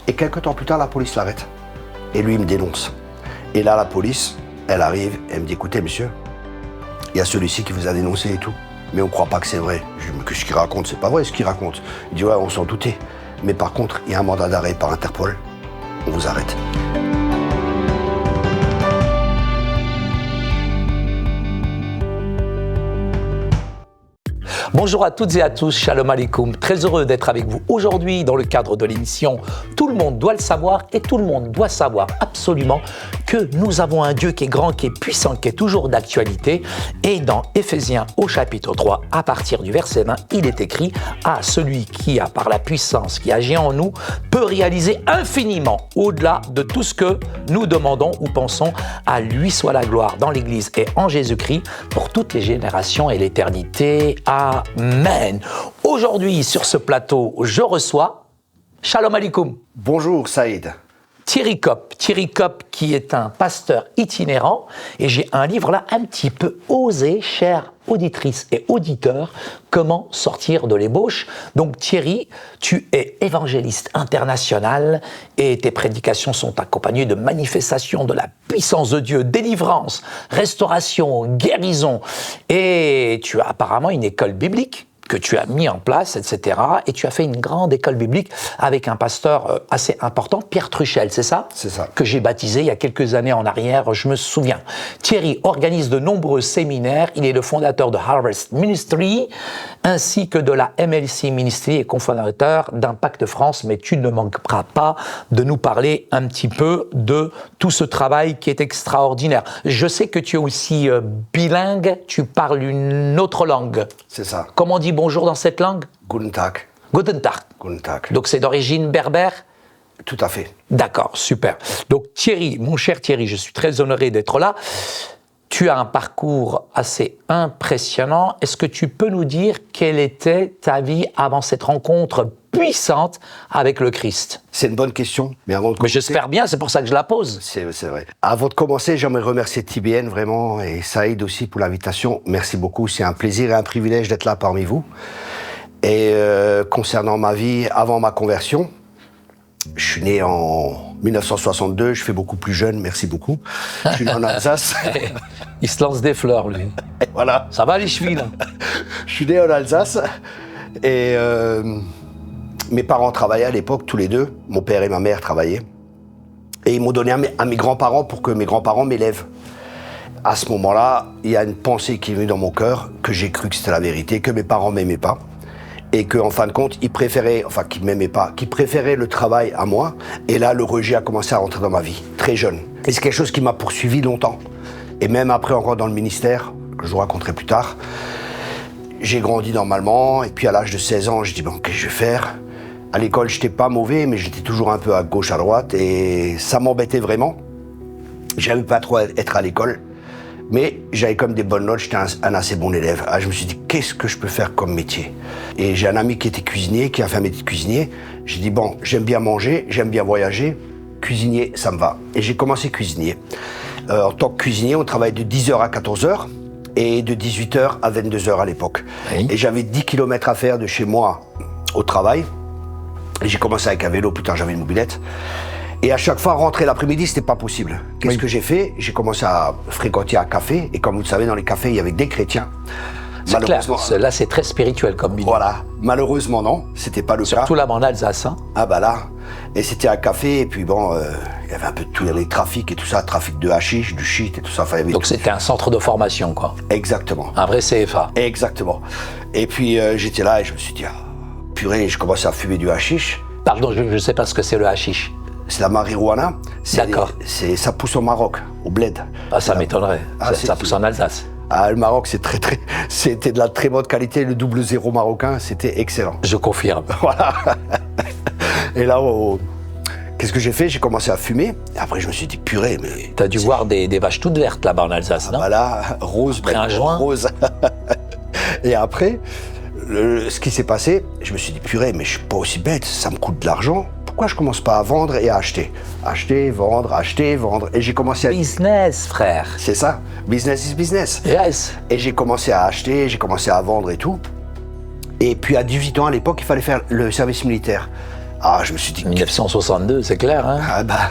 Et quelques temps plus tard, la police l'arrête. Et lui, il me dénonce. Et là, la police, elle arrive, elle me dit, écoutez, monsieur, il y a celui-ci qui vous a dénoncé et tout. Mais on ne croit pas que c'est vrai. Je dis, mais qu'est-ce qu'il raconte? C'est pas vrai ce qu'il raconte. Il dit, ouais, on s'en doutait. Mais par contre, il y a un mandat d'arrêt par Interpol. On vous arrête. Bonjour à toutes et à tous, shalom aleikoum. Très heureux d'être avec vous aujourd'hui dans le cadre de l'émission Tout le monde doit le savoir et tout le monde doit savoir absolument que nous avons un Dieu qui est grand, qui est puissant, qui est toujours d'actualité. Et dans Éphésiens au chapitre 3, à partir du verset 20, il est écrit « Ah, celui qui a par la puissance qui agit en nous peut réaliser infiniment au-delà de tout ce que nous demandons ou pensons. À lui soit la gloire dans l'Église et en Jésus-Christ pour toutes les générations et l'éternité. Amen. » Aujourd'hui, sur ce plateau, je reçois Shalom Aleikoum. Bonjour Saïd. Thierry Kopp qui est un pasteur itinérant, et j'ai un livre là un petit peu osé, chères auditrices et auditeurs, comment sortir de l'ébauche. Donc Thierry, tu es évangéliste international et tes prédications sont accompagnées de manifestations de la puissance de Dieu, délivrance, restauration, guérison, et tu as apparemment une école biblique que tu as mis en place, etc. Et tu as fait une grande école biblique avec un pasteur assez important, Pierre Truchel, c'est ça? C'est ça. Que j'ai baptisé il y a quelques années en arrière, je me souviens. Thierry organise de nombreux séminaires, il est le fondateur de Harvest Ministry, ainsi que de la MLC Ministry et cofondateur d'Impact France, mais tu ne manqueras pas de nous parler un petit peu de tout ce travail qui est extraordinaire. Je sais que tu es aussi bilingue, tu parles une autre langue. C'est ça. Comment on dit bonjour dans cette langue? Guten Tag. Guten Tag. Guten Tag. Donc c'est d'origine berbère? Tout à fait. D'accord, super. Donc Thierry, mon cher Thierry, je suis très honoré d'être là. Tu as un parcours assez impressionnant. Est-ce que tu peux nous dire quelle était ta vie avant cette rencontre puissante avec le Christ? C'est une bonne question. Mais j'espère bien, c'est pour ça que je la pose. C'est vrai. Avant de commencer, j'aimerais remercier TBN vraiment et Saïd aussi pour l'invitation. Merci beaucoup. C'est un plaisir et un privilège d'être là parmi vous. Et concernant ma vie avant ma conversion, je suis né en 1962, je fais beaucoup plus jeune, merci beaucoup. Je suis né en Alsace. Il se lance des fleurs, lui. Voilà. Ça va les chevilles, là? Je suis né en Alsace et mes parents travaillaient à l'époque, tous les deux. Mon père et ma mère travaillaient. Et ils m'ont donné à mes grands-parents pour que mes grands-parents m'élèvent. À ce moment-là, il y a une pensée qui est venue dans mon cœur, que j'ai cru que c'était la vérité, que mes parents m'aimaient pas. Et qu'en fin de compte, ils préféraient, enfin qu'ils m'aimaient pas, qu'ils préféraient le travail à moi. Et là, le rejet a commencé à rentrer dans ma vie, très jeune. Et c'est quelque chose qui m'a poursuivi longtemps. Et même après, encore dans le ministère, que je vous raconterai plus tard, j'ai grandi normalement. Et puis à l'âge de 16 ans, je dis, bon, qu'est-ce que je vais faire? À l'école, j'étais pas mauvais, mais j'étais toujours un peu à gauche, à droite. Et ça m'embêtait vraiment. J'aimais pas trop être à l'école. Mais j'avais comme des bonnes notes, j'étais un assez bon élève. Ah, je me suis dit, qu'est-ce que je peux faire comme métier? Et j'ai un ami qui était cuisinier, qui a fait un métier de cuisinier. J'ai dit, bon, j'aime bien manger, j'aime bien voyager, cuisinier, ça me va. Et j'ai commencé cuisinier. En tant que cuisinier, on travaille de 10h à 14h et de 18h à 22h à l'époque. Oui. Et j'avais 10 km à faire de chez moi au travail. Et j'ai commencé avec un vélo, plus tard j'avais une mobilette. Et à chaque fois, rentrer l'après-midi, c'était pas possible. Qu'est-ce que j'ai fait? J'ai commencé à fréquenter un café. Et comme vous le savez, dans les cafés, il y avait des chrétiens. C'est clair, là c'est très spirituel comme milieu. Voilà, malheureusement non, c'était pas le cas. Surtout là en Alsace. Hein. Ah bah là, et c'était un café, et puis bon, il y avait un peu de tout, les trafics et tout ça, trafic de hashish, du shit et tout ça. Enfin, donc c'était un centre de formation quoi. Exactement. Un vrai CFA. Exactement. Et puis j'étais là et je me suis dit, ah, purée, je commençais à fumer du hashish. Pardon, je ne sais pas ce que c'est le hashish. C'est la marijuana. D'accord. Ça pousse au Maroc, au bled. Ah, ça m'étonnerait. Ça pousse en Alsace. Ah, le Maroc, c'était de la très bonne qualité. Le 00 marocain, c'était excellent. Je confirme. Voilà. Et là, qu'est-ce que j'ai fait? J'ai commencé à fumer. Et après, je me suis dit, purée, mais... T'as dû voir des vaches toutes vertes là-bas en Alsace, non? Voilà, rose. Après un joint. Rose. Et après, ce qui s'est passé, je me suis dit, purée, mais je suis pas aussi bête. Ça me coûte de l'argent. Pourquoi je commence pas à vendre et à acheter? Acheter, vendre. Et j'ai commencé à... Business, frère. C'est ça. Business is business. Yes. Et j'ai commencé à acheter, j'ai commencé à vendre et tout. Et puis à 18 ans, à l'époque, il fallait faire le service militaire. Ah, je me suis dit... 1962, c'est clair, hein. Ah bah,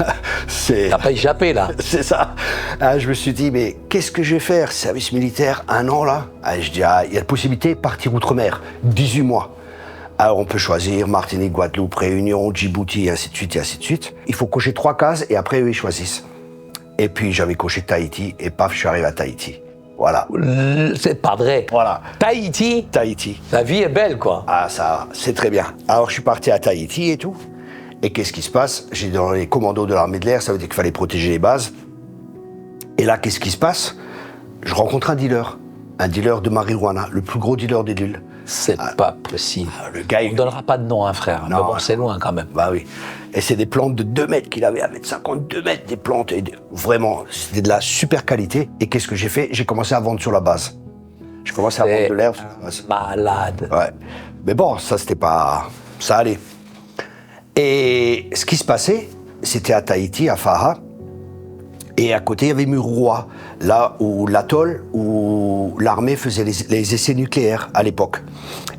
c'est... T'as pas échappé, là. C'est ça. Ah, je me suis dit, mais qu'est-ce que je vais faire? Service militaire, 1 an, là? Ah, je dis, il y a la possibilité de partir outre-mer, 18 mois. Alors, on peut choisir Martinique, Guadeloupe, Réunion, Djibouti, et ainsi de suite, et ainsi de suite. Il faut cocher 3 cases, et après, eux, ils choisissent. Et puis, j'avais coché Tahiti, et paf, je suis arrivé à Tahiti. Voilà. C'est pas vrai. Voilà. Tahiti, Tahiti. la vie est belle, quoi. Ah, ça, c'est très bien. Alors, je suis parti à Tahiti et tout. Et qu'est-ce qui se passe? J'ai dans les commandos de l'armée de l'air, ça veut dire qu'il fallait protéger les bases. Et là, qu'est-ce qui se passe? Je rencontre un dealer de marijuana, le plus gros dealer des l'île. C'est pas possible. Le gars, On ne donnera pas de nom, hein, frère. Non. Mais bon, c'est loin, quand même. Bah oui. Et c'est des plantes de 2 mètres qu'il avait, avec 52 mètres, des plantes. Et vraiment, c'était de la super qualité. Et qu'est-ce que j'ai fait? J'ai commencé à vendre sur la base. J'ai commencé à vendre de l'herbe sur la base. Malade. Ouais. Mais bon, ça, c'était pas... Ça allait. Et ce qui se passait, c'était à Tahiti, à Faha. Et à côté, il y avait Mururoa, là où l'atoll, où l'armée faisait les essais nucléaires à l'époque.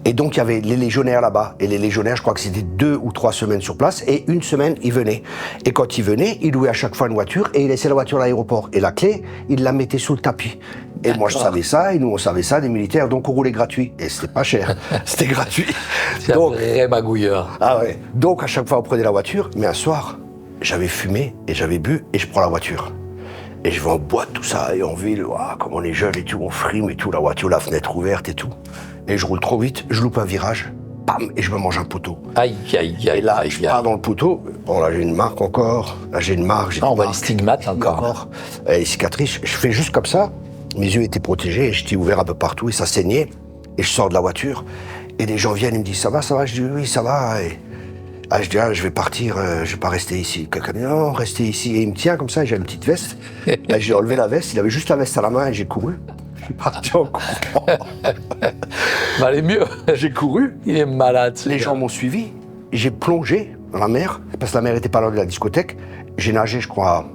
Et donc, il y avait les légionnaires là-bas. Et les légionnaires, je crois que c'était 2 ou 3 semaines sur place. Et 1 semaine, ils venaient. Et quand ils venaient, ils louaient à chaque fois une voiture et ils laissaient la voiture à l'aéroport. Et la clé, ils la mettaient sous le tapis. Et moi, je savais ça, et nous, on savait ça, des militaires. Donc, on roulait gratuit. Et c'était pas cher. C'était gratuit. C'est un vrai magouilleur. Ah ouais. Donc, à chaque fois, on prenait la voiture. Mais un soir, j'avais fumé et j'avais bu et je prends la voiture. Et je vais en boîte, tout ça, et en ville, comme on est jeune et tout, on frime et tout, la voiture, la fenêtre ouverte et tout. Et je roule trop vite, je loupe un virage, bam, et je me mange un poteau. Aïe, aïe, aïe. Et là, aïe, je aïe. pars dans le poteau, bon là j'ai une marque encore, là j'ai une marque, j'ai Ah, on des voit les marques, stigmates encore. Et les cicatrices, je fais juste comme ça, mes yeux étaient protégés, et j'étais ouvert un peu partout, et ça saignait, et je sors de la voiture, et des gens viennent, ils me disent, ça va, je dis, oui, ça va, et... Ah, je dis, je vais partir, je vais pas rester ici. Quelqu'un dit, non, restez ici. Et il me tient comme ça, j'ai une petite veste. Là, j'ai enlevé la veste, il avait juste la veste à la main et j'ai couru. Je suis parti en courant. Valait mieux. J'ai couru, Il est malade. ce les gars. gens m'ont suivi, j'ai plongé dans la mer, parce que la mer était pas loin de la discothèque. J'ai nagé, je crois,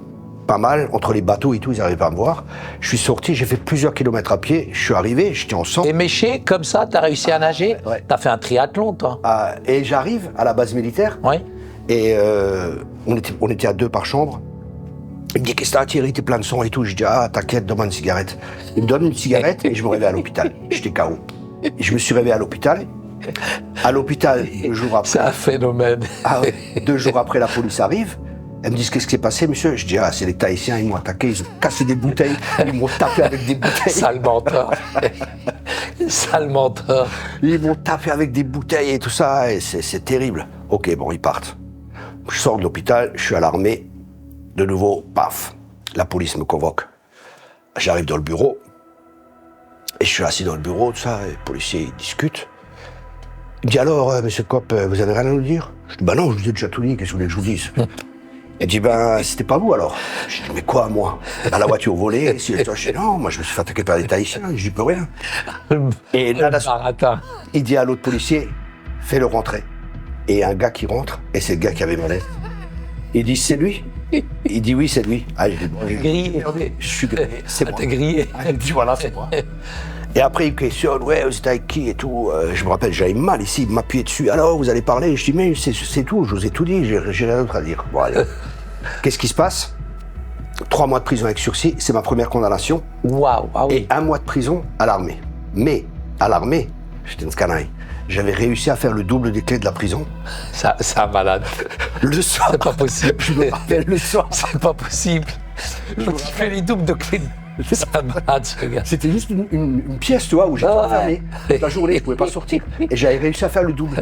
pas mal, entre les bateaux et tout, ils n'arrivaient pas à me voir. Je suis sorti, j'ai fait plusieurs kilomètres à pied, je suis arrivé, j'étais en sang. Et Méché, comme ça, t'as réussi à nager? Ouais. T'as fait un triathlon, toi? Et j'arrive à la base militaire. Oui. Et on était à 2 par chambre. Il me dit, qu'est-ce que t'as, Thierry, t'es plein de sang et tout. Je dis, t'inquiète, donne-moi une cigarette. Il me donne une cigarette et je me réveille à l'hôpital. J'étais KO. Et je me suis réveillé à l'hôpital. À l'hôpital, 2 jours après. C'est un phénomène. Ah ouais, 2 jours après, la police arrive. Elle me dit, qu'est-ce qui s'est passé, monsieur? Je dis, c'est les Tahitiens, ils m'ont attaqué, ils ont cassé des bouteilles, ils m'ont tapé avec des bouteilles. Sale menteur. Sale menteur. Ils m'ont tapé avec des bouteilles et tout ça, et c'est terrible. Ok, bon, ils partent. Je sors de l'hôpital, je suis à l'armée. De nouveau, paf, la police me convoque. J'arrive dans le bureau, et je suis assis dans le bureau, tout ça, et le policier, il discute. Il me dit, alors, monsieur Kopp, vous avez rien à nous dire? Je dis, non, je vous ai déjà tout dit, qu'est-ce que vous voulez que je vous dise? Il dit, c'était pas vous alors? Je dis, mais quoi, moi? À la voiture volée? Je dis, non, moi je me suis fait attaquer par des Tahitiens, je dis, peux rien. Et là, Baratin. il dit à l'autre policier, fais-le rentrer. Et un gars qui rentre, et c'est le gars qui avait ma lettre. Il dit, c'est lui? Il dit, oui, c'est lui. Ah, je dis, bon, Grillé. je suis grillé, c'est moi. T'es grillé. Il me dit, voilà, c'est moi. Et après, il me questionne, ouais, vous êtes avec qui et tout. Je me rappelle, j'avais mal ici, il m'appuyait dessus. Alors, vous allez parler? Je dis, mais c'est tout, je vous ai tout dit, j'ai rien d'autre à dire. Bon, allez. Qu'est-ce qui se passe? 3 mois de prison avec sursis, c'est ma première condamnation. Waouh, ah oui. Et 1 mois de prison à l'armée. Mais, à l'armée, j'étais une canaille. J'avais réussi à faire le double des clés de la prison. C'est un malade. Le soir. C'est pas possible. Je me rappelle le soir. C'est pas possible. Tu fais les doubles de clés. C'est un malade, ce gars. C'était juste une pièce, tu vois, où j'étais Ah ouais. enfermé. Toute la journée, je pouvais pas sortir. Et j'avais réussi à faire le double.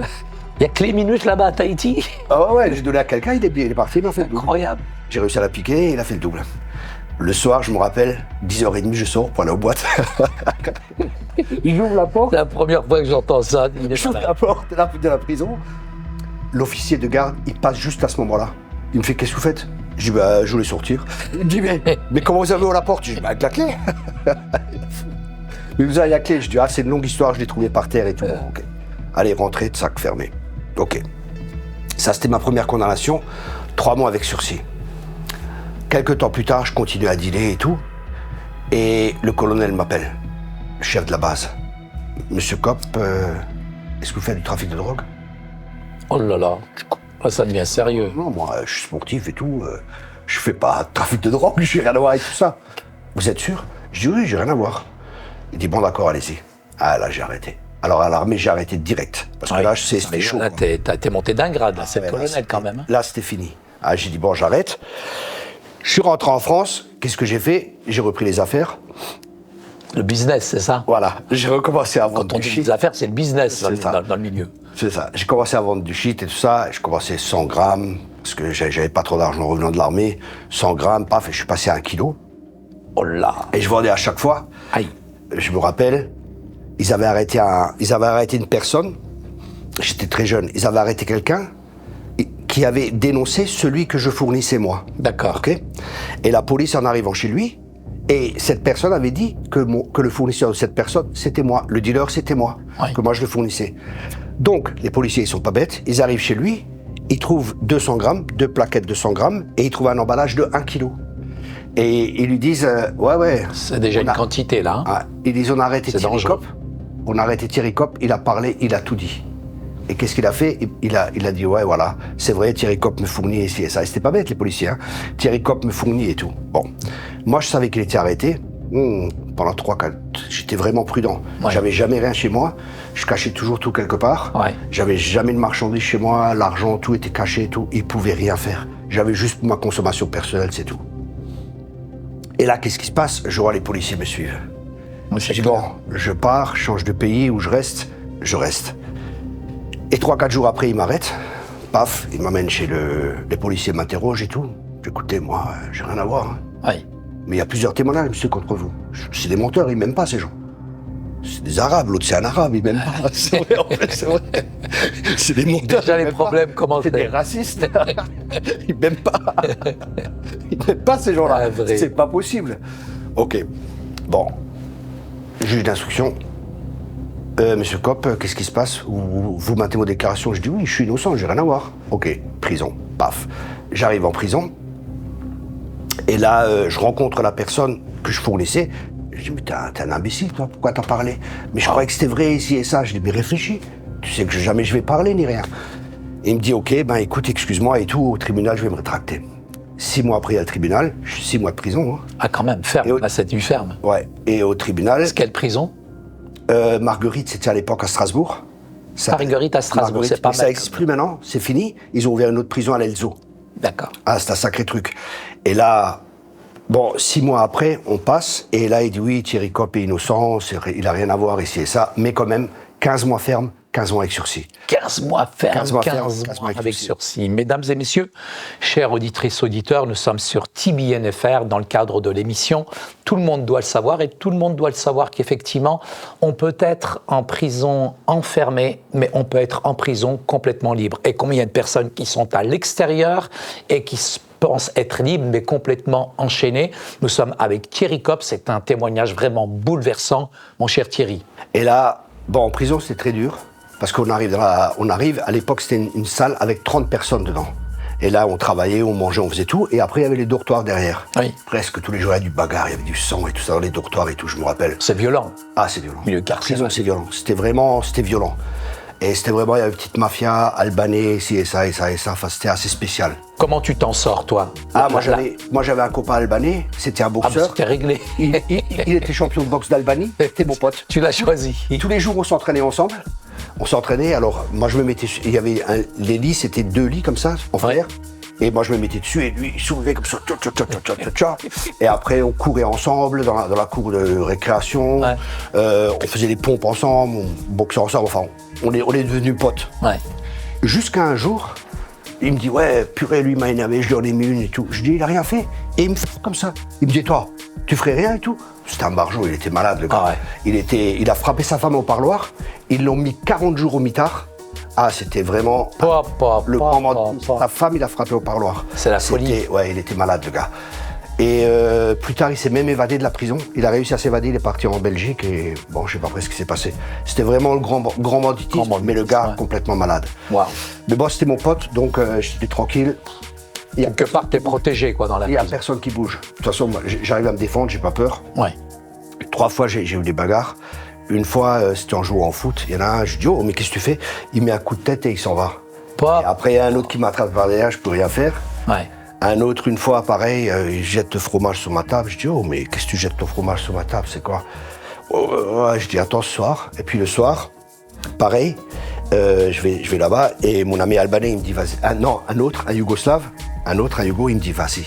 Il y a que les minutes là-bas à Tahiti. Ah ouais, j'ai donné à quelqu'un, il est parti, il m'a fait le double. Incroyable. J'ai réussi à la piquer et il a fait le double. Le soir, je me rappelle, 10h30, je sors pour aller aux boîtes. Il ouvre la porte. C'est la première fois que j'entends ça. Il est J'ouvre malade. la porte de la prison. L'officier de garde, il passe juste à ce moment-là. Il me fait, qu'est-ce que vous faites? Je dis, je voulais sortir. Il me dit, mais comment vous avez ouvert la porte? Je dis, avec la clé. Mais vous avez la clé? Je dis, c'est une longue histoire, je l'ai trouvée par terre et tout. Bon, ok. Allez, rentrez, sac fermé. Ok. Ça, c'était ma première condamnation. 3 mois avec sursis. Quelques temps plus tard, je continue à dealer et tout. Et le colonel m'appelle, le chef de la base. Monsieur Kopp, est-ce que vous faites du trafic de drogue? Oh là là. Oh, ça devient sérieux. Non, moi, je suis sportif et tout. Je fais pas de trafic de drogue, j'ai rien à voir avec tout ça. Vous êtes sûr? Je dis oui, j'ai rien à voir. Il dit bon, d'accord, allez-y. Ah, là, j'ai arrêté. Alors, à l'armée, j'ai arrêté direct. Parce que là, c'était chaud. Là, t'es monté d'un grade, là, c'est Ouais, colonel quand même. Hein. Là, c'était fini. Ah, j'ai dit bon, j'arrête. Je suis rentré en France. Qu'est-ce que j'ai fait? J'ai repris les affaires. Le business, c'est ça? Voilà, j'ai recommencé à vendre Quand on du dit shit. des affaires, c'est le business C'est ça. dans le milieu. C'est ça. J'ai commencé à vendre du shit et tout ça. Je commençais 100 grammes, parce que j'avais pas trop d'argent en revenant de l'armée. 100 grammes, paf, et je suis passé à 1 kilo. Oh là! Et je vendais à chaque fois. Aïe! Je me rappelle, ils avaient arrêté une personne. J'étais très jeune. Ils avaient arrêté quelqu'un qui avait dénoncé celui que je fournissais moi. D'accord. Ok. Et la police, en arrivant chez lui, et cette personne avait dit que le fournisseur de cette personne, c'était moi. Le dealer, c'était moi. Oui. Que moi, je le fournissais. Donc, les policiers, ils sont pas bêtes. Ils arrivent chez lui, ils trouvent 200 grammes, 2 plaquettes de 100 grammes, et ils trouvent un emballage de 1 kilo. Et ils lui disent, ouais. C'est déjà une quantité, là. Hein. Ah, ils disent, on a arrêté C'est Thierry dangereux. Kopp. On a arrêté Thierry Kopp, il a parlé, il a tout dit. Et qu'est-ce qu'il a fait? Il a dit, ouais, voilà, c'est vrai, Thierry Kopp me fournit ici et ça. Et c'était pas bête, les policiers, hein. Thierry Kopp me fournit et tout. Bon. Moi, je savais qu'il était arrêté. Pendant 3-4, j'étais vraiment prudent. Ouais. J'avais jamais rien chez moi. Je cachais toujours tout quelque part. Ouais. J'avais jamais de marchandises chez moi. L'argent, tout était caché et tout. Il pouvait rien faire. J'avais juste ma consommation personnelle, c'est tout. Et là, qu'est-ce qui se passe? Je vois les policiers me suivre. Je dis, bon, je pars, change de pays où je reste. Et 3-4 jours après, il m'arrête. Paf, il m'amène chez les policiers m'interrogent et tout. Écoutez, moi, j'ai rien à voir. Hein. Oui. Mais il y a plusieurs témoignages, monsieur, contre vous. C'est des menteurs, ils m'aiment pas, ces gens. C'est des Arabes, l'autre c'est un Arabe, ils m'aiment pas. C'est vrai, en fait, c'est vrai. C'est des menteurs. Déjà, ils les m'aiment problèmes pas. commencent. C'est des racistes. Ils m'aiment pas. Ils m'aiment pas, ces gens-là. Ah, vrai. C'est pas possible. Ok. Bon. Juge d'instruction. Monsieur Kopp, qu'est-ce qui se passe? Vous mentez vos déclarations? Je dis oui, je suis innocent, j'ai rien à voir. Ok, prison, paf. J'arrive en prison. Et là, je rencontre la personne que je fournissais. Je dis, mais t'es un imbécile, toi, pourquoi t'as parlé? Mais je croyais que c'était vrai ici et ça. Je dis, mais réfléchis. Tu sais que jamais je vais parler ni rien. Et il me dit, ok, ben écoute, excuse-moi et tout, au tribunal, je vais me rétracter. 6 mois après, à le tribunal, je suis 6 mois de prison. Hein. Ah, quand même, ferme. Là, c'est du ferme. Ouais, et au tribunal. Quelle prison? Marguerite, c'était à l'époque à Strasbourg. Marguerite à Strasbourg, c'est pas mal. Ça n'existe plus maintenant, c'est fini. Ils ont ouvert une autre prison à l'Elzo. D'accord. Ah, c'est un sacré truc. Et là, bon, 6 mois après, on passe, et là, il dit oui, Thierry Kopp est innocent, il n'a rien à voir ici et ça, mais quand même, 15 mois ferme, 15 mois avec sursis. 15 mois ferme, 15 mois 15 ferme, mois 15 mois avec sursis. Mesdames et messieurs, chers auditrices, auditeurs, nous sommes sur TBNFR dans le cadre de l'émission Tout le monde doit le savoir, et tout le monde doit le savoir qu'effectivement, on peut être en prison enfermé, mais on peut être en prison complètement libre. Et combien de personnes qui sont à l'extérieur et qui pensent être libres, mais complètement enchaînés? Nous sommes avec Thierry Kopp, c'est un témoignage vraiment bouleversant, mon cher Thierry. Et là, bon, en prison, c'est très dur. Parce qu'on arrive, à l'époque, c'était une salle avec 30 personnes dedans. Et là, on travaillait, on mangeait, on faisait tout. Et après, il y avait les dortoirs derrière. Oui. Presque tous les jours, il y avait du bagarre, il y avait du sang et tout ça dans les dortoirs et tout, je me rappelle. C'est violent. Ah, c'est violent. Milieu La carcéral. prison, c'est violent. C'était violent. Et c'était vraiment, il y avait une petite mafia, albanais, ici et ça et ça et ça. Enfin, c'était assez spécial. Comment tu t'en sors, toi? Ah, moi, j'avais un copain albanais, c'était un Ah, bah, boxeur. c'était réglé. Il était champion de boxe d'Albanie, c'était mon pote. Tu l'as choisi. Tous les jours, on s'entraînait ensemble. On s'entraînait, alors moi je me mettais, il y avait les lits, c'était 2 lits comme ça, en fer. Et moi je me mettais dessus et lui il soulevait comme ça. Et après on courait ensemble dans la cour de récréation. Ouais. On faisait des pompes ensemble, on boxait ensemble, enfin on est devenus potes. Ouais. Jusqu'à un jour, il me dit ouais, purée, lui m'a énervé, je lui en ai mis une et tout. Je dis il a rien fait. Et il me fait comme ça. Il me dit toi, tu ferais rien et tout. C'était un barjot, il était malade le gars. Ah ouais. Il a frappé sa femme au parloir. Ils l'ont mis 40 jours au mitard. Ah, c'était vraiment le grand menti. Sa femme, il a frappé au parloir. C'est la folie. Ouais, il était malade le gars. Et plus tard, il s'est même évadé de la prison. Il a réussi à s'évader, il est parti en Belgique et bon, je sais pas après ce qui s'est passé. C'était vraiment le grand banditisme, mais le gars complètement malade. Wow. Mais bon, c'était mon pote, donc j'étais tranquille. Quelque part, t'es protégé quoi dans la Il n'y a prison. personne qui bouge. De toute façon, moi, j'arrive à me défendre, j'ai pas peur. Ouais. 3 fois, j'ai eu des bagarres. Une fois, c'était en jouant en foot. Il y en a un, je dis, oh, mais qu'est-ce que tu fais? Il met un coup de tête et il s'en va. Pas. Et après, il y a un autre qui m'attrape par derrière, je peux rien faire. Ouais. Un autre, une fois, pareil, il jette le fromage sur ma table. Je dis, oh, mais qu'est-ce que tu jettes ton fromage sur ma table, c'est quoi? Ouais, je dis, attends, ce soir. Et puis le soir, pareil, je vais là-bas et mon ami albanais, il me dit, vas-y. Non, un autre, un Yougoslave, un Yougo, il me dit, vas-y.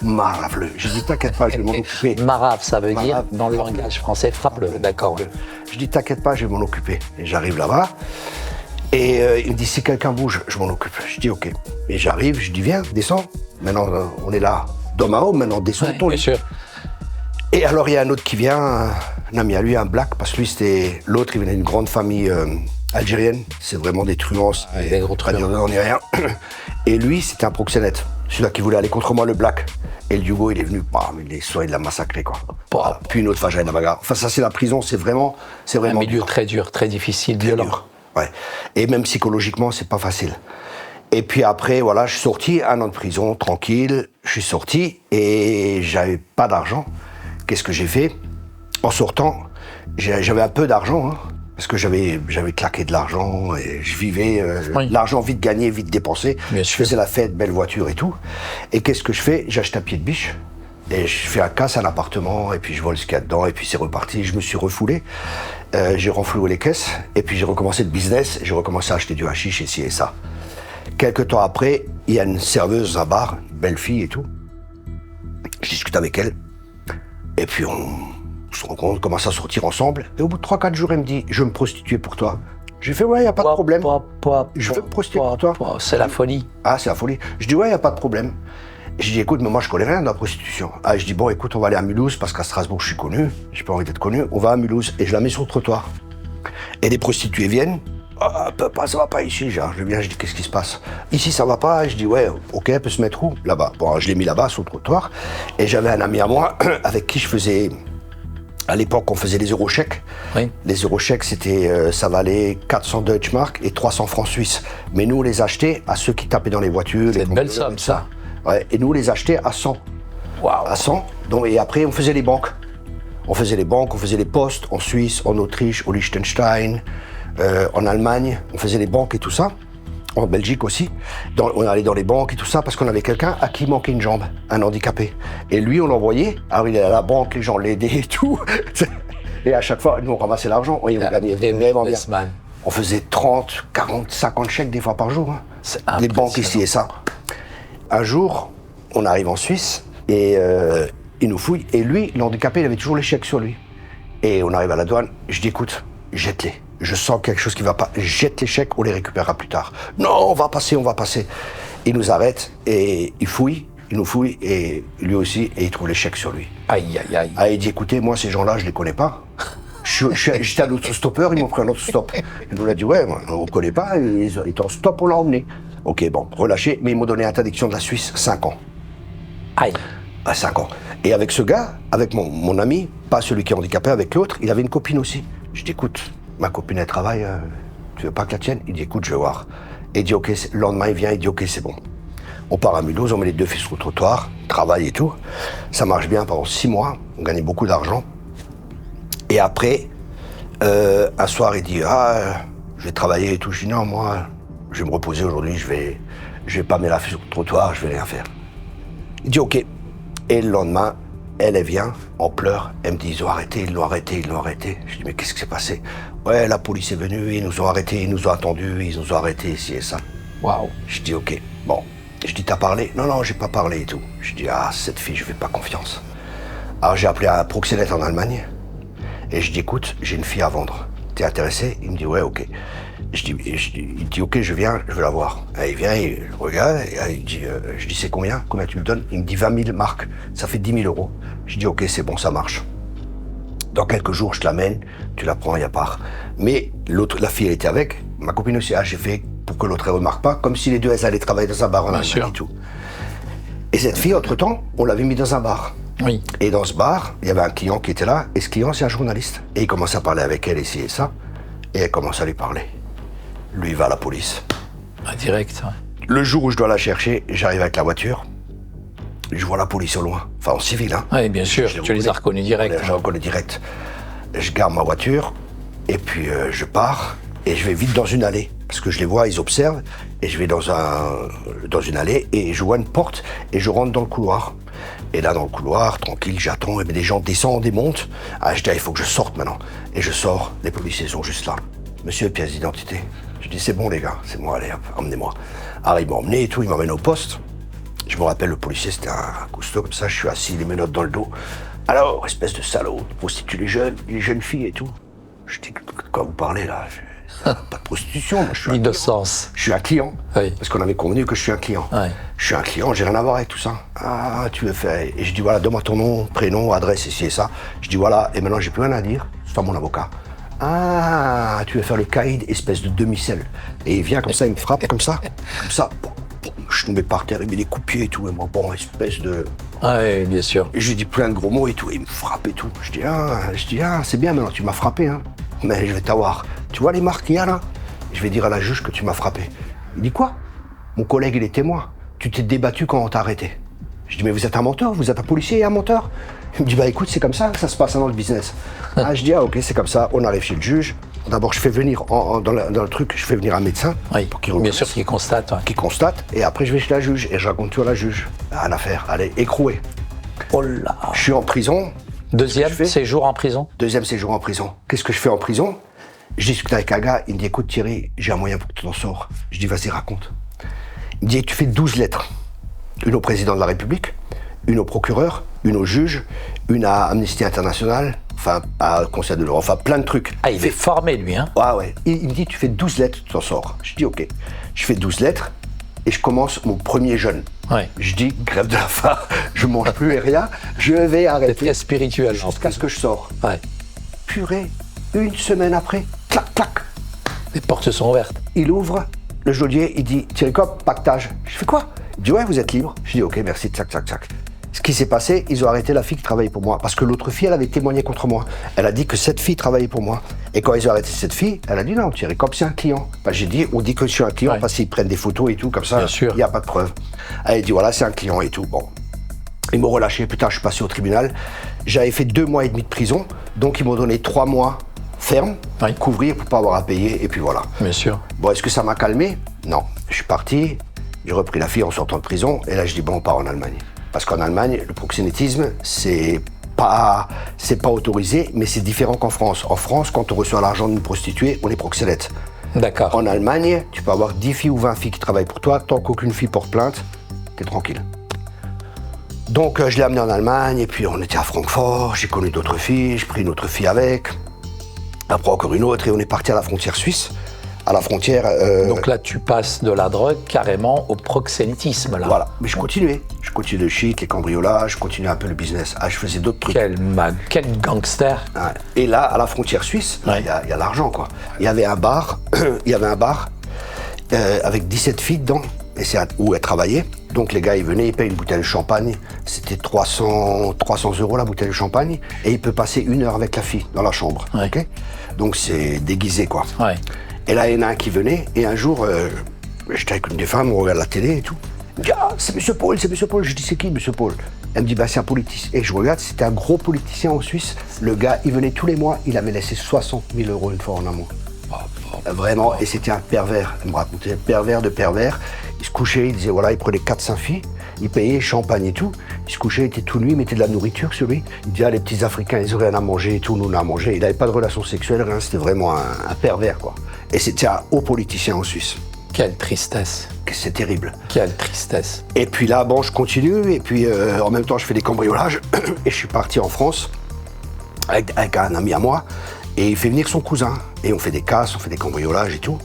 Marave-le. Je dis, t'inquiète pas, je vais m'en occuper. Marave, ça veut dire, dans le langage français, frappe-le. D'accord. Je dis, t'inquiète pas, je vais m'en occuper. Et j'arrive là-bas. Et il me dit, si quelqu'un bouge, je m'en occupe. Je dis, ok. Et j'arrive, je dis, viens, descends. Maintenant, on est là, d'homme à homme, maintenant, descends ton lit. Bien sûr. Et alors, il y a un autre qui vient, un ami à lui, un black, parce que lui, c'était l'autre, il venait d'une grande famille algérienne. C'est vraiment des truands. Des gros truands. On n'y rien. Et lui, c'était un proxénète. Celui-là qui voulait aller contre moi, le black. Et le Yugo, il est venu, il l'a massacré, quoi. Voilà. Puis une autre fois, j'allais la bagarre. Enfin, ça, c'est la prison, c'est vraiment un milieu dur. très dur, très difficile, Très violent. dur. Ouais. Et même psychologiquement, c'est pas facile. Et puis après, voilà, je suis sorti, 1 an de prison, tranquille. Je suis sorti et j'avais pas d'argent. Qu'est-ce que j'ai fait? En sortant, j'avais un peu d'argent, hein, parce que j'avais claqué de l'argent et je vivais l'argent vite gagné, vite dépensé. Bien Je sûr. faisais la fête, belle voiture et tout. Et qu'est-ce que je fais? J'achète un pied de biche et je fais un casse à un appartement et puis je vole ce qu'il y a dedans et puis c'est reparti. Je me suis refoulé. J'ai renfloué les caisses et puis j'ai recommencé le business. J'ai recommencé à acheter du hashish et ci et ça. Quelques temps après, il y a une serveuse dans un bar, une belle fille et tout. Je discute avec elle. Et puis on commence à sortir ensemble. Et au bout de 3-4 jours, elle me dit, je veux me prostituer pour toi. J'ai fait, ouais, il n'y a pas de problème. Je veux me prostituer pour toi. C'est la folie. Ah, c'est la folie. Je dis, ouais, il n'y a pas de problème. Je dis, écoute, mais moi, je connais rien de la prostitution. Ah, je dis, bon, écoute, on va aller à Mulhouse, parce qu'à Strasbourg, je suis connu. J'ai pas envie d'être connu. On va à Mulhouse. Et je la mets sur le trottoir. Et les prostituées viennent. Ah, papa, ça va pas ici. Je viens, je dis, qu'est-ce qui se passe? Ici, ça va pas. Je dis, ouais, ok, elle peut se mettre où? Là-bas. Bon, je l'ai mis là-bas, sur le trottoir. Et j'avais un ami à moi, avec qui je faisais. À l'époque, on faisait les eurochèques. Oui. Les eurochèques, c'était, ça valait 400 Deutschmark et 300 francs suisses. Mais nous, on les achetait à ceux qui tapaient dans les voitures. C'est une belle somme, ça. Ouais, et nous, on les achetait à 100. Waouh. À 100. Donc, et après, on faisait les banques. On faisait les banques, on faisait les postes en Suisse, en Autriche, au Liechtenstein, en Allemagne. On faisait les banques et tout ça. En Belgique aussi. On allait dans les banques et tout ça parce qu'on avait quelqu'un à qui manquait une jambe, un handicapé. Et lui, on l'envoyait. Alors, il est à la banque, les gens l'aidaient et tout. Et à chaque fois, nous, on ramassait l'argent. Et on gagnait vraiment bien. On faisait 30, 40, 50 chèques des fois par jour. Hein. C'est des banques ici et ça. Un jour, on arrive en Suisse et il nous fouille. Et lui, l'handicapé, il avait toujours les chèques sur lui. Et on arrive à la douane. Je dis, écoute, jette-les. Je sens quelque chose qui va pas. Jette les chèques, on les récupérera plus tard. Non, on va passer. Il nous arrête et il nous fouille et lui aussi, et il trouve les chèques sur lui. Aïe, aïe, aïe. Ah, il dit, écoutez, moi, ces gens-là, je les connais pas. J'étais à l'autostoppeur, ils m'ont pris un autostop. Il nous a dit, ouais, on connaît pas, ils étaient en stop, on l'a emmené. Ok, bon, relâché, mais ils m'ont donné interdiction de la Suisse, 5 ans. Aïe. 5 ans. Et avec ce gars, avec mon ami, pas celui qui est handicapé, avec l'autre, il avait une copine aussi. Je dis, écoute, ma copine, elle travaille, tu veux pas que la tienne? Il dit, écoute, je vais voir. Et il dit, ok, le lendemain, il vient, il dit, ok, c'est bon. On part à Mulhouse, on met les 2 filles sur le trottoir, travail et tout. Ça marche bien pendant 6 mois, on gagnait beaucoup d'argent. Et après, un soir, il dit, je vais travailler et tout. Je dis, non, moi, je vais me reposer aujourd'hui, je vais pas mettre la fille sur le trottoir, je vais rien faire. Il dit, ok. Et le lendemain, elle vient en pleurs, elle me dit, ils l'ont arrêté. Je dis, mais qu'est-ce qui s'est passé? Ouais, la police est venue, ils nous ont arrêtés, ils nous ont attendus, ils nous ont arrêtés, ici et ça. Waouh. Je dis, ok, bon. Je dis, t'as parlé? Non, j'ai pas parlé et tout. Je dis, cette fille, je fais pas confiance. Alors j'ai appelé un proxénète en Allemagne et je dis, écoute, j'ai une fille à vendre. T'es intéressé? Il me dit, ouais, ok. Il dit, ok, je viens, je veux la voir. Et il vient, il regarde, et il dit, je dis, c'est combien tu me donnes? Il me dit 20 000 marks, ça fait 10 000 euros. Je dis, ok, c'est bon, ça marche. Dans quelques jours, je te l'amène, tu la prends, il y a part. Mais la fille, elle était avec, ma copine aussi, j'ai fait pour que l'autre ne remarque pas, comme si les deux, elles allaient travailler dans un bar en Allemagne et tout. Et cette fille, entre-temps, on l'avait mis dans un bar. Oui. Et dans ce bar, il y avait un client qui était là, et ce client, c'est un journaliste. Et il commence à parler avec elle, ici et ça, et elle commence à lui parler. Lui, il va à la police. Direct, ouais. Le jour où je dois la chercher, j'arrive avec la voiture, je vois la police au loin, enfin en civil, hein. Oui, bien sûr, tu les as reconnus direct. Je les reconnais direct. Je garde ma voiture, et puis je pars, Et je vais vite dans une allée, parce que je les vois, ils observent, et je vais dans une allée, et je vois une porte, et je rentre dans le couloir. Et là, dans le couloir, tranquille, j'attends, et les gens descendent et montent. Ah, je dis, il faut que je sorte maintenant. Et je sors, les policiers sont juste là. Monsieur, pièce d'identité. Je dis, c'est bon les gars, c'est moi, allez, hop, emmenez-moi. Alors ils m'ont emmené et tout, ils m'emmènent au poste. Je me rappelle, le policier, c'était un costaud comme ça, je suis assis, les menottes dans le dos. Alors, espèce de salaud, prostitue les jeunes filles et tout. Je dis, de quoi vous parlez là? Pas de prostitution, moi je suis Innocence. Je suis un client. Oui. Parce qu'on avait convenu que je suis un client. Oui. Je suis un client, j'ai rien à voir avec tout ça. Ah, tu veux faire. Et je dis voilà, donne-moi ton nom, prénom, adresse, ici et ça. Je dis voilà, et maintenant j'ai plus rien à dire, c'est toi mon avocat. Ah, tu veux faire le caïd, espèce de demi-sel. Et il vient comme ça, il me frappe comme ça. Je suis tombé par terre, il met des coups de pied et tout. Et moi, bon, espèce de. Oui, bien sûr. Et je lui dis plein de gros mots et tout, et il me frappe et tout. Je dis c'est bien maintenant, tu m'as frappé, hein. Mais je vais t'avoir. Tu vois les marques qu'il y a là? Je vais dire à la juge que tu m'as frappé. Il dit quoi? Mon collègue, il est témoin. Tu t'es débattu quand on t'a arrêté. Je dis mais vous êtes un menteur, vous êtes un policier et un menteur? Il me dit bah écoute, c'est comme ça se passe dans le business. Je dis ok, c'est comme ça, on arrive chez le juge. D'abord je fais venir, dans le truc, je fais venir un médecin. Oui, pour qu'il bien sûr, qui constate. Ouais. Qui constate, et après je vais chez la juge, et je raconte tout à la juge. Un affaire, allez, écroué. Oh là. Je suis en prison. Deuxième séjour en prison? Deuxième séjour en prison. Qu'est-ce que je fais en prison? Je discute avec un gars, il me dit écoute Thierry, j'ai un moyen pour que tu t'en sors. Je dis vas-y raconte. Il me dit tu fais 12 lettres. Une au président de la République, une au procureur, une au juge, une à Amnesty International, enfin à Conseil de l'Europe, enfin plein de trucs. Ah, il est formé lui, hein? Ah ouais. Il me dit tu fais 12 lettres, tu t'en sors. Je dis ok. Je fais 12 lettres et je commence mon premier jeûne. Ouais. Je dis grève de la faim, je mange plus et rien, je vais arrêter. C'est très spirituel. Jusqu'à ce que je sors. Ouais. Purée, une semaine après, clac, clac. Les portes sont ouvertes. Il ouvre le geôlier, il dit Thierry Copp, pactage. Je fais quoi? Il dit ouais, vous êtes libre. Je dis ok, merci, tchac, tchac, tchac. Ce qui s'est passé, ils ont arrêté la fille qui travaillait pour moi. Parce que l'autre fille, elle avait témoigné contre moi. Elle a dit que cette fille travaillait pour moi. Et quand ils ont arrêté cette fille, elle a dit non, Thierry Copp, c'est un client. Enfin, j'ai dit, on dit que je suis un client ouais. parce qu'ils prennent des photos et tout, comme ça, il n'y a pas de preuve. Elle a dit voilà, c'est un client et tout. Bon. Ils m'ont relâché, putain, je suis passé au tribunal. J'avais fait 2 mois et demi de prison, donc ils m'ont donné 3 mois ferme, couvrir pour pas avoir à payer, et puis voilà. Bien sûr. Bon, est-ce que ça m'a calmé? Non. Je suis parti, j'ai repris la fille en sortant de prison, et là je dis bon, on part en Allemagne. Parce qu'en Allemagne, le proxénétisme, c'est pas autorisé, mais c'est différent qu'en France. En France, quand on reçoit l'argent d'une prostituée, on est proxénète. D'accord. En Allemagne, tu peux avoir 10 filles ou 20 filles qui travaillent pour toi, tant qu'aucune fille porte plainte, t'es tranquille. Donc je l'ai amené en Allemagne, et puis on était à Francfort, j'ai connu d'autres filles, j'ai pris une autre fille avec, après encore une autre, et on est parti à la frontière suisse. À la frontière... Donc là, tu passes de la drogue carrément au proxénétisme, là. Voilà, mais je continuais. Je continuais le shit, les cambriolages, je continuais un peu le business. Ah, je faisais d'autres trucs. Quel gangster. Ouais. Et là, à la frontière suisse, il y a l'argent, quoi. Il y avait un bar, avec 17 filles dedans, et c'est où elles travaillaient. Donc les gars, ils venaient, ils payaient une bouteille de champagne. C'était 300 € la bouteille de champagne. Et il peut passer 1 heure avec la fille dans la chambre. Ouais. Okay, donc c'est déguisé, quoi. Ouais. Et là, il y en a un qui venait, et un jour, j'étais avec une des femmes, on regarde la télé et tout. Il me dit, ah, c'est Monsieur Paul, c'est Monsieur Paul. Je dis, c'est qui, Monsieur Paul? Elle me dit, bah, c'est un politicien. Et je regarde, c'était un gros politicien en Suisse. Le gars, il venait tous les mois, il avait laissé 60 000 € une fois en amour. Vraiment, et c'était un pervers. Elle me racontait, un pervers de pervers. Il se couchait, il disait, voilà, il prenait 4-5 filles, il payait champagne et tout. Il se couchait, il était tout nu, il mettait de la nourriture sur lui. Il disait, ah, les petits Africains, ils auraient rien à manger et tout, nous, on a à manger. Il n'avait pas de relation sexuelle, rien, c'était vraiment un pervers, quoi. Et c'était un haut politicien en Suisse. Quelle tristesse. C'est terrible. Quelle tristesse. Et puis là, bon, je continue, et puis en même temps, je fais des cambriolages, et je suis parti en France avec un ami à moi, et il fait venir son cousin. Et on fait des casses, on fait des cambriolages et tout.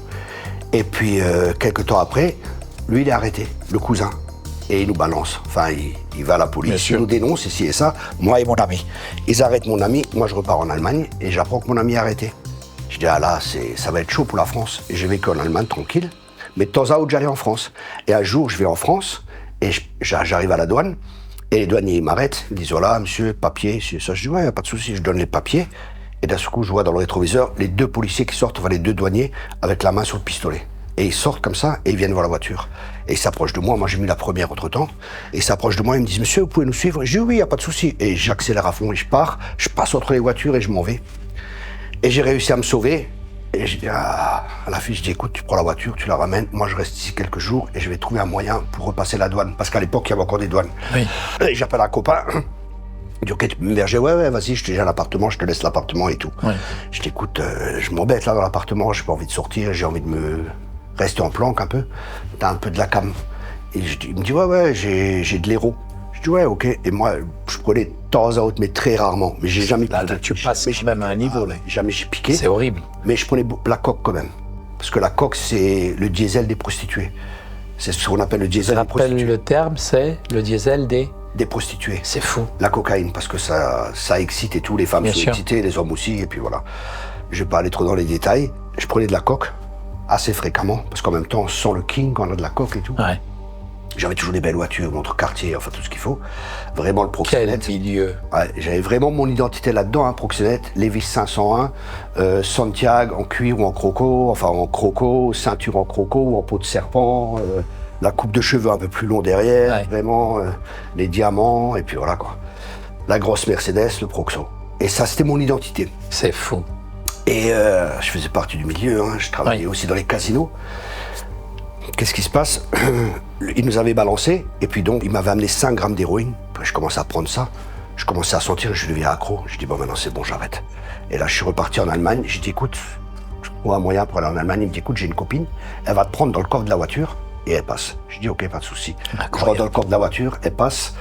Et puis, quelques temps après, lui, il est arrêté, le cousin. Et il nous balance. Enfin, il va à la police, il nous dénonce, ici et ça, moi et mon ami. Ils arrêtent mon ami, moi je repars en Allemagne, et j'apprends que mon ami est arrêté. Je dis, ah là, ça va être chaud pour la France. Et j'ai vécu en Allemagne tranquille, mais de temps à autre, j'allais en France. Et un jour, je vais en France, et j'arrive à la douane, et les douaniers, ils m'arrêtent, ils me disent, voilà, monsieur, papier, c'est ça. Je dis, ouais, y a pas de souci, je donne les papiers. Et d'un coup, je vois dans le rétroviseur les 2 policiers qui sortent, enfin les 2 douaniers, avec la main sur le pistolet. Et ils sortent comme ça, et ils viennent voir la voiture. Et ils s'approchent de moi, moi j'ai mis la première entre-temps, et ils s'approchent de moi, ils me disent, monsieur, vous pouvez nous suivre? Je dis, oui, y a pas de souci. Et j'accélère à fond, et je pars, je passe entre les voitures, et je m'en vais. Et j'ai réussi à me sauver, Et je dis à la fille, je dis, écoute, tu prends la voiture, tu la ramènes, moi je reste ici quelques jours et je vais trouver un moyen pour repasser la douane. Parce qu'à l'époque, il y avait encore des douanes. Oui. Et j'appelle un copain, il dit, ok, tu peux m'héberger, ouais, vas-y, je te déjà l'appartement, je te laisse l'appartement et tout. Oui. Je dis, écoute, je m'embête là dans l'appartement, j'ai pas envie de sortir, j'ai envie de me rester en planque un peu. T'as un peu de la cam. Et il me dit, ouais, j'ai de l'héros. Je dis, ouais, ok. Et moi, je prenais de temps à autre, mais très rarement. Mais j'ai jamais Là, tu passes même à un niveau, là. Jamais j'ai piqué. C'est horrible. Mais je prenais la coque quand même. Parce que la coque, c'est le diesel des prostituées. C'est ce qu'on appelle le diesel des prostituées. Le terme, c'est le diesel des prostituées. C'est fou. La cocaïne, parce que ça excite et tout. Les femmes sont excitées, les hommes aussi, et puis voilà. Je vais pas aller trop dans les détails. Je prenais de la coque assez fréquemment, parce qu'en même temps, sans le king, on a de la coque et tout. Ouais. J'avais toujours des belles voitures, montre quartier, enfin tout ce qu'il faut. Vraiment le proxénète. Quel milieu. Ouais, j'avais vraiment mon identité là-dedans, hein, proxénète, Levis 501, Santiago en cuir ou en croco, enfin en croco, ceinture en croco ou en peau de serpent, la coupe de cheveux un peu plus long derrière, ouais. Vraiment les diamants, et puis voilà quoi. La grosse Mercedes, le proxo. Et ça, c'était mon identité. C'est fou. Et je faisais partie du milieu, hein, je travaillais aussi dans les casinos. Qu'est-ce qui se passe? Il nous avait balancé, et puis donc, il m'avait amené 5 grammes d'héroïne. Puis je commençais à prendre ça. Je commençais à sentir, je deviens accro. Je dis, bon, maintenant c'est bon, j'arrête. Et là, je suis reparti en Allemagne. J'ai dit, écoute, je trouve un moyen pour aller en Allemagne. Il me dit, écoute, j'ai une copine, elle va te prendre dans le coffre de la voiture, et elle passe. Je dis, ok, pas de souci. Je rentre dans le coffre de la voiture, elle passe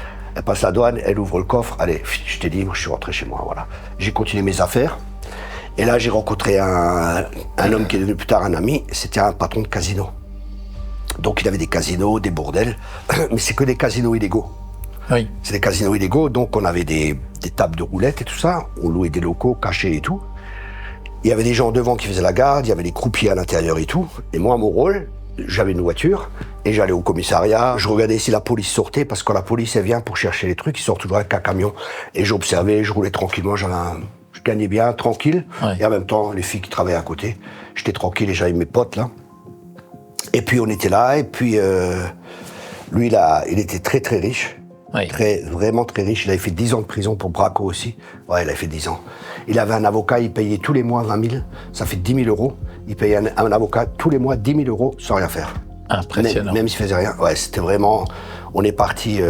la douane, elle ouvre le coffre. Allez, je t'ai dit, je suis rentré chez moi, voilà. J'ai continué mes affaires. Et là, j'ai rencontré un homme qui est devenu plus tard un ami. C'était un patron de casino. Donc il avait des casinos, des bordels, mais c'est que des casinos illégaux. Oui. C'est des casinos illégaux, donc on avait des tables de roulettes et tout ça, on louait des locaux cachés et tout. Il y avait des gens devant qui faisaient la garde, il y avait des croupiers à l'intérieur et tout. Et moi, mon rôle, j'avais une voiture et j'allais au commissariat, je regardais si la police sortait, parce que quand la police elle vient pour chercher les trucs, ils sortent toujours avec un camion. Et j'observais, je roulais tranquillement, je gagnais bien, tranquille, et en même temps, les filles qui travaillaient à côté, j'étais tranquille et j'avais mes potes là. Et puis on était là, et puis lui, il était très très riche, vraiment très riche. Il avait fait 10 ans de prison pour braco aussi. Ouais, il avait fait 10 ans. Il avait un avocat, il payait tous les mois 20 000, ça fait 10 000 euros. Il payait un avocat tous les mois 10 000 euros sans rien faire. Impressionnant. Même s'il faisait rien. Ouais, c'était vraiment... On est parti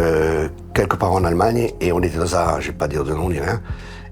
quelque part en Allemagne, et on était dans un... Je vais pas dire de nom ni rien.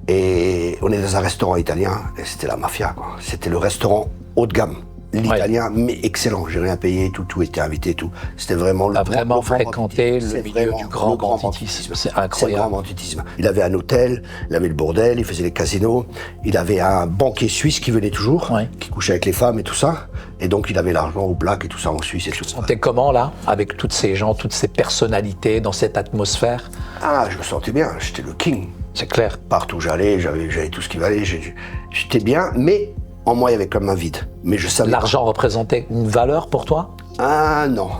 Et on est dans un restaurant italien, et c'était la mafia, quoi. C'était le restaurant haut de gamme. L'italien, mais excellent. J'ai rien payé, tout était invité, tout. C'était vraiment le vraiment fréquenté le milieu du grand banditisme. C'est incroyable. C'est le grand banditisme. Il avait un hôtel, il avait le bordel, il faisait les casinos. Il avait un banquier suisse qui venait toujours, qui couchait avec les femmes et tout ça. Et donc il avait l'argent au black et tout ça en Suisse et tout ça. T'es comment là, avec tous ces gens, toutes ces personnalités, dans cette atmosphère? Ah, je me sentais bien. J'étais le king. C'est clair. Partout où j'allais, j'avais tout ce qu'il valait. J'étais bien, mais en moi, il y avait comme un vide. Mais je savais. L'argent représentait une valeur pour toi? Ah non.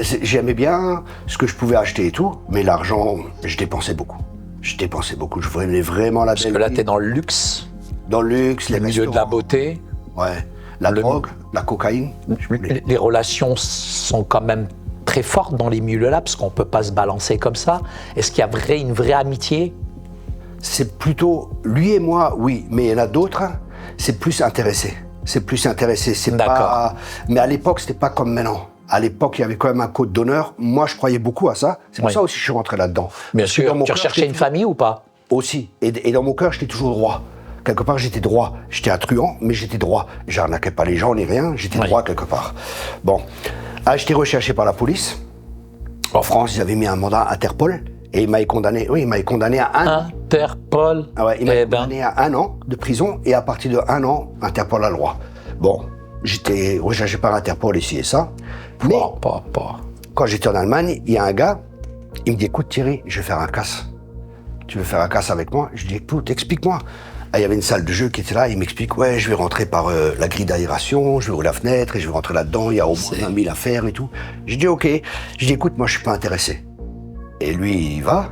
J'aimais bien ce que je pouvais acheter et tout, mais l'argent, je dépensais beaucoup. Je voulais vraiment la belle vie. Parce que là, t'es dans le luxe. Dans le luxe, le milieu de la beauté. Ouais. La drogue, la cocaïne. Les relations sont quand même très fortes dans les milieux-là, parce qu'on ne peut pas se balancer comme ça. Est-ce qu'il y a une vraie amitié? C'est plutôt lui et moi, oui, mais il y en a d'autres. C'est plus intéressé. C'est pas. Mais à l'époque, c'était pas comme maintenant. À l'époque, il y avait quand même un code d'honneur. Moi, je croyais beaucoup à ça. C'est pour ça aussi que je suis rentré là-dedans. Bien sûr. Tu recherchais une famille ou pas? Aussi. Et dans mon cœur, j'étais toujours droit. Quelque part, j'étais droit. J'étais un truand, mais j'étais droit. J'arnaquais pas les gens ni rien. J'étais droit quelque part. Bon. J'étais recherché par la police. En France, ils avaient mis un mandat Interpol. Et il m'avait condamné. Oui, il m'avait condamné à 1 an. Interpol. Ah ouais, il m'avait condamné à 1 an de prison, et à partir de 1 an, Interpol a le droit. Bon, j'étais recherché par Interpol ici et ça. Mais quand j'étais en Allemagne, il y a un gars, il me dit, écoute Thierry, je vais faire un casse. Tu veux faire un casse avec moi? Je dis, écoute, explique-moi. Il y avait une salle de jeu qui était là, il m'explique, ouais, je vais rentrer par la grille d'aération, je vais ouvrir la fenêtre et je vais rentrer là-dedans, il y a au moins 20 000 à faire et tout. Je dis, ok. Je dis, écoute, moi je suis pas intéressé. Et lui, il va,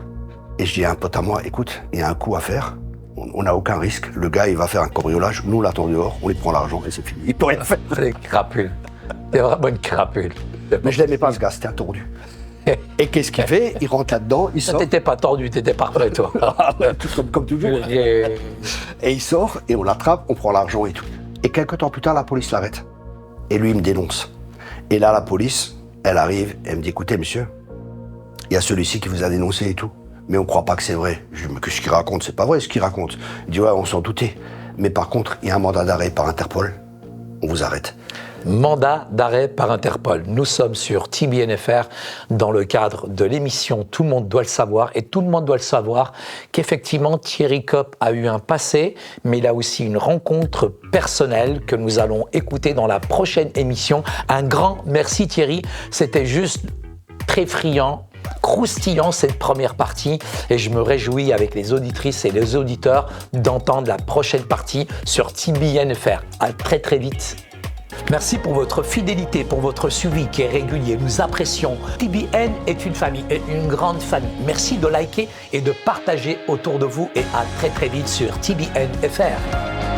et je dis à un pote à moi, écoute, il y a un coup à faire, on n'a aucun risque, le gars, il va faire un cambriolage, nous, on l'attend dehors, on lui prend l'argent et c'est fini. Il peut rien faire. C'est une crapule. C'est vraiment une crapule. Mais je l'aimais pas, ce gars, c'était un tordu. Et qu'est-ce qu'il fait? Il rentre là-dedans, il sort. T'étais pas tordu, t'étais parfait, toi. Tout comme toujours. Et il sort, et on l'attrape, on prend l'argent et tout. Et quelques temps plus tard, la police l'arrête. Et lui, il me dénonce. Et là, la police, elle arrive, elle me dit, écoutez, monsieur, il y a celui-ci qui vous a dénoncé et tout. Mais on ne croit pas que c'est vrai. Je dis, mais qu'est-ce qu'il raconte? C'est pas vrai ce qu'il raconte. Il dit, ouais, on s'en doutait. Mais par contre, il y a un mandat d'arrêt par Interpol. On vous arrête. Mandat d'arrêt par Interpol. Nous sommes sur TBNFR dans le cadre de l'émission Tout le monde doit le savoir. Et tout le monde doit le savoir qu'effectivement Thierry Kopp a eu un passé, mais il a aussi une rencontre personnelle que nous allons écouter dans la prochaine émission. Un grand merci Thierry, c'était juste très friand, croustillant cette première partie et je me réjouis avec les auditrices et les auditeurs d'entendre la prochaine partie sur TBNFR. À très très vite. Merci pour votre fidélité, pour votre suivi qui est régulier. Nous apprécions. TBN est une famille, une grande famille. Merci de liker et de partager autour de vous et à très très vite sur TBNFR.